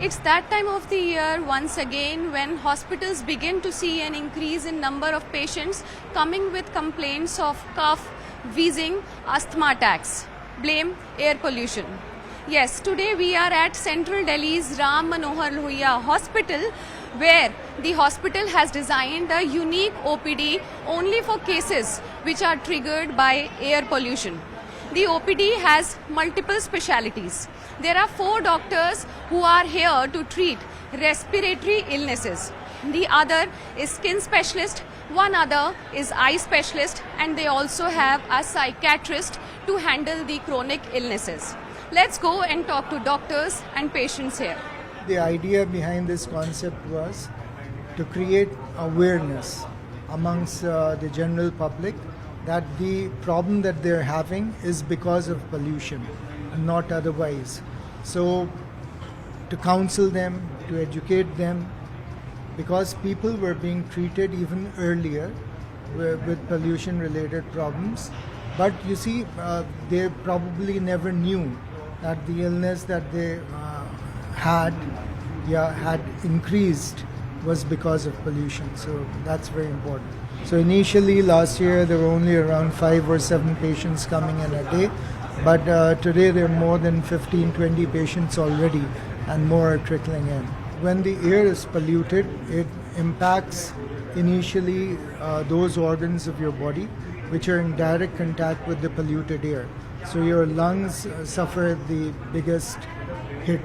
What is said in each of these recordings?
It's that time of the year once again when hospitals begin to see an increase in number of patients coming with complaints of cough, wheezing, asthma attacks. Blame air pollution. Yes, today we are at Central Delhi's Manohar Lohia Hospital, where the hospital has designed a unique OPD only for cases which are triggered by air pollution. The OPD has multiple specialities. There are 4 doctors who are here to treat respiratory illnesses. The other is skin specialist, one other is eye specialist, and they also have a psychiatrist to handle the chronic illnesses. Let's go and talk to doctors and patients here. The idea behind this concept was to create awareness amongst the general public that the problem that they're having is because of pollution and not otherwise. So to counsel them, to educate them, because people were being treated even earlier with pollution related problems, but you see they probably never knew that the illness that they had increased was because of pollution. So that's very important. So initially last year there were only around 5 or 7 patients coming in a day, but today there are more than 15-20 patients already and more are trickling in. When the air is polluted, it impacts initially those organs of your body which are in direct contact with the polluted air. So your lungs suffer the biggest hit.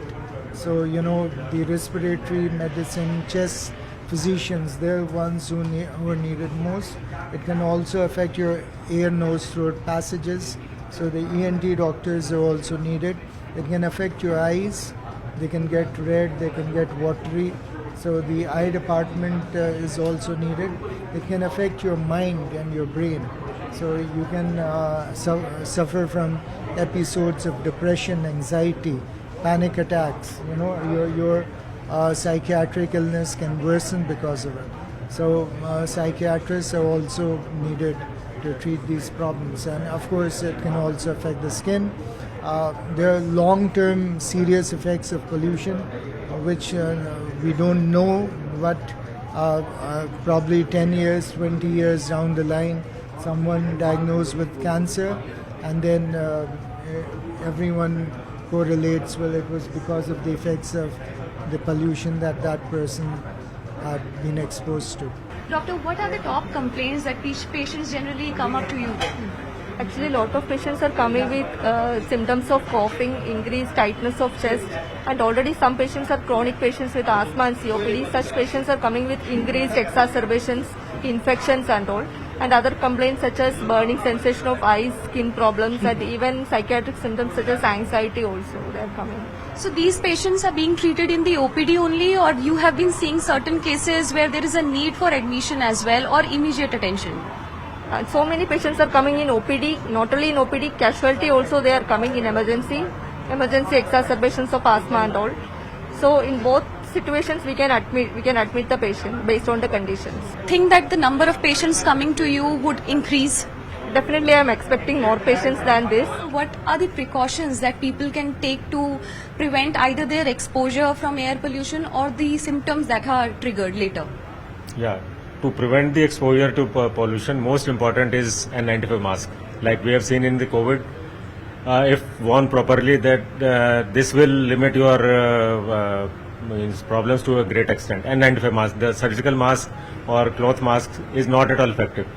So, the respiratory medicine, chest physicians, they're the ones who are needed most. It can also affect your ear, nose, throat passages. So the ENT doctors are also needed. It can affect your eyes. They can get red, they can get watery. So the eye department is also needed. It can affect your mind and your brain. So you can suffer from episodes of depression, anxiety, panic attacks. Your psychiatric illness can worsen because of it. So psychiatrists are also needed to treat these problems, and of course it can also affect the skin. There are long-term serious effects of pollution which we don't know what probably 10 years, 20 years down the line someone diagnosed with cancer, and then everyone correlates, well, it was because of the effects of the pollution that person had been exposed to. Doctor, what are the top complaints that patients generally come up to you with? Actually, a lot of patients are coming with symptoms of coughing, increased tightness of chest, and already some patients are chronic patients with asthma and COPD. Such patients are coming with increased exacerbations, infections and all, and other complaints such as burning sensation of eyes, skin problems, and even psychiatric symptoms such as anxiety also they are coming. So these patients are being treated in the OPD only, or you have been seeing certain cases where there is a need for admission as well or immediate attention? And so many patients are coming in OPD, not only in OPD, casualty also they are coming in emergency exacerbations of asthma and all. So in both situations we can admit the patient based on the conditions. Think that the number of patients coming to you would increase? Definitely I am expecting more patients than this. What are the precautions that people can take to prevent either their exposure from air pollution or the symptoms that are triggered later? Yeah, to prevent the exposure to pollution, most important is N18V mask. Like we have seen in the COVID, if worn properly, that this will limit your problems to a great extent. N18V mask, the surgical mask or cloth mask is not at all effective.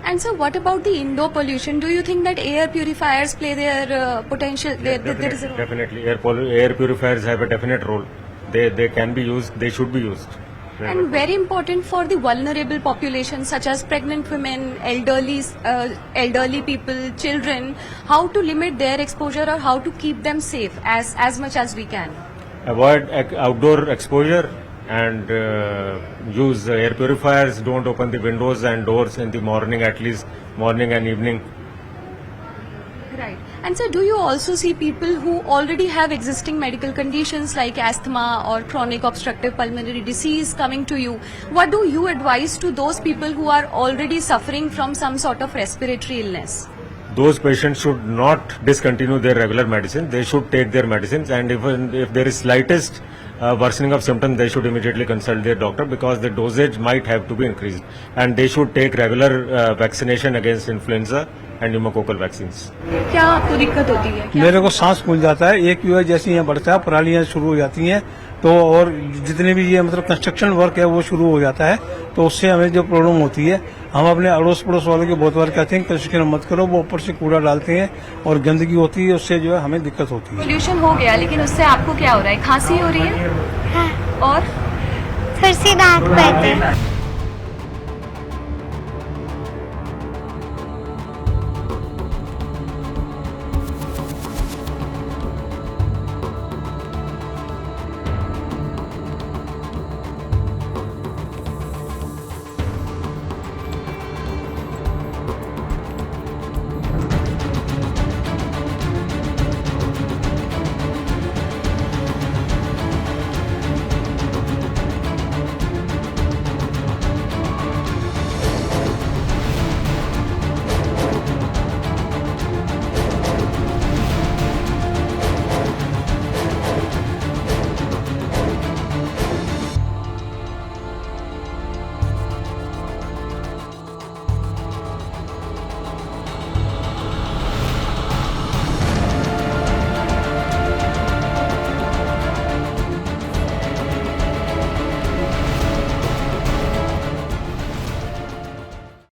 And so what about the indoor pollution? Do you think that air purifiers play their potential? Yeah, definitely. Air purifiers have a definite role. They can be used, they should be used. And very important for the vulnerable population such as pregnant women, elderly people, children, how to limit their exposure or how to keep them safe as much as we can. Avoid outdoor exposure and use air purifiers. Don't open the windows and doors in the morning, at least morning and evening. Right. And so do you also see people who already have existing medical conditions like asthma or chronic obstructive pulmonary disease coming to you? What do you advise to those people who are already suffering from some sort of respiratory illness? those patients should not discontinue their regular medicine. They should take their medicines, and if there is slightest worsening of symptoms, they should immediately consult their doctor, because the dosage might have to be increased, and they should take regular vaccination against influenza and pneumococcal vaccines. क्या आपको दिक्कत होती है? मेरे को सांस फूल जाता है, AQI जैसे यहाँ बढ़ता है, परालियाँ शुरू हो जाती हैं, तो और जितने भी ये मतलब कंस्ट्रक्शन वर्क है वो शुरू हो जाता है, तो उससे हमें जो प्रॉब्लम होती है, हम अपने अड़ोस पड़ोस वालों के बहुत बार कहते हैं कंस्ट्रक्शन मत करो, वो ऊपर से कूड़ा डालते हैं और गंदगी होती है, उससे जो है हमें दिक्कत होती है। पोल्यूशन हो गया, लेकिन उससे आपको क्या हो रहा है? खांसी हो रही है? हाँ, और थोड़ी सी राहत पाते हैं।